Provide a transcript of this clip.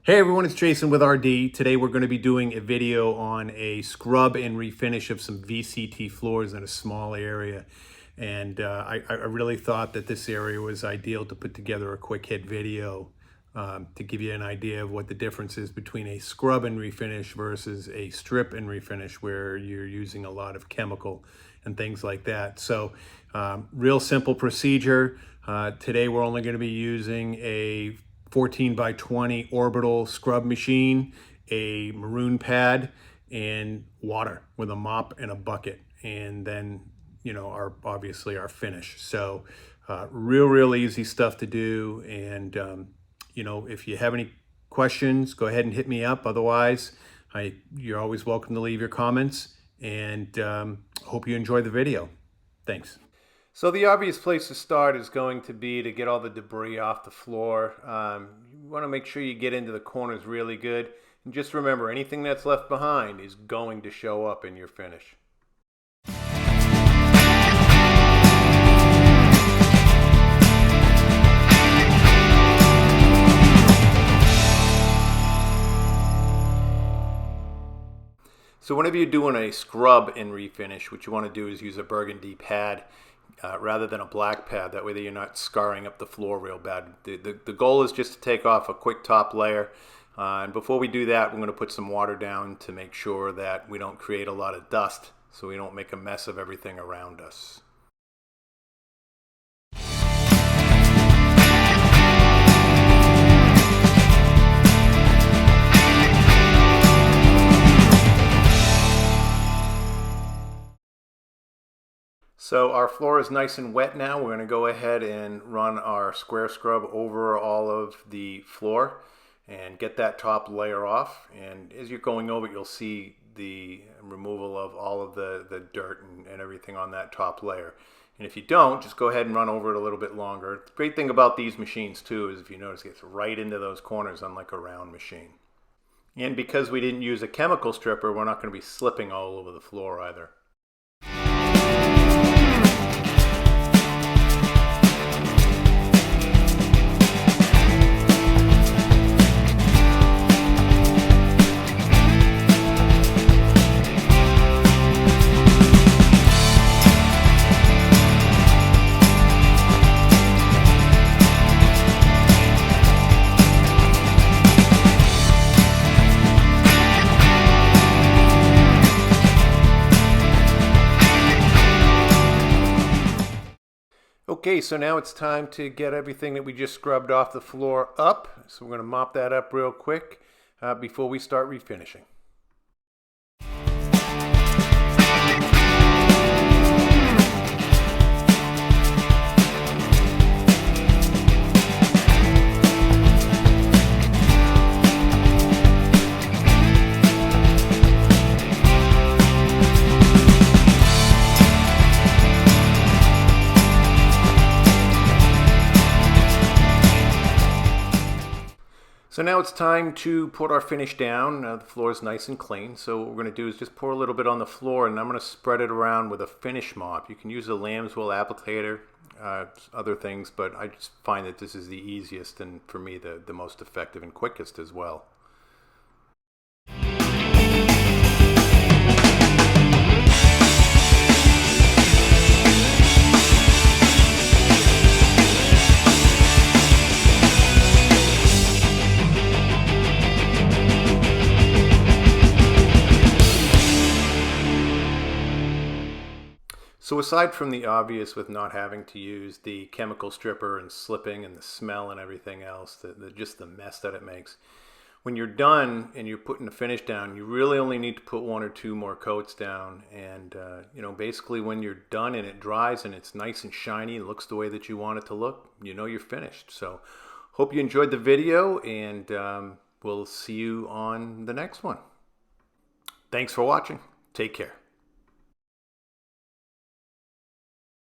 Hey everyone, it's Jason with RD. Today we're going to be doing a video on a scrub and refinish of some VCT floors in a small area. And I really thought that this area was ideal to put together a quick hit video to give you an idea of what the difference is between a scrub and refinish versus a strip and refinish, where you're using a lot of chemical and things like that. So real simple procedure. Today we're only going to be using a 14 by 20 Orbital Scrub Machine, a Maroon pad, and water with a mop and a bucket. And then, obviously our finish. So real easy stuff to do. And, if you have any questions, go ahead and hit me up. Otherwise, you're always welcome to leave your comments. And hope you enjoy the video. Thanks. So the obvious place to start is going to be to get all the debris off the floor. You want to make sure you get into the corners really good. And just remember, anything that's left behind is going to show up in your finish. So whenever you're doing a scrub and refinish, what you want to do is use a burgundy pad rather than a black pad. That way you're not scarring up the floor real bad. The goal is just to take off a quick top layer. And before we do that, we're going to put some water down to make sure that we don't create a lot of dust, so we don't make a mess of everything around us. So our floor is nice and wet now. We're going to go ahead and run our square scrub over all of the floor and get that top layer off. And as you're going over it, you'll see the removal of all of the dirt and everything on that top layer. And if you don't, just go ahead and run over it a little bit longer. The great thing about these machines too is, if you notice, it gets right into those corners, unlike a round machine. And because we didn't use a chemical stripper, we're not going to be slipping all over the floor either. Okay, so now it's time to get everything that we just scrubbed off the floor up. So we're going to mop that up real quick before we start refinishing. So now it's time to put our finish down. The floor is nice and clean. So what we're going to do is just pour a little bit on the floor, and I'm going to spread it around with a finish mop. You can use a lamb's wool applicator, other things, but I just find that this is the easiest and, for me, the most effective and quickest as well. So aside from the obvious with not having to use the chemical stripper and slipping and the smell and everything else, just the mess that it makes, when you're done and you're putting the finish down, you really only need to put one or two more coats down. And basically when you're done and it dries and it's nice and shiny, it looks the way that you want it to look, you're finished. So hope you enjoyed the video, and we'll see you on the next one. Thanks for watching. Take care.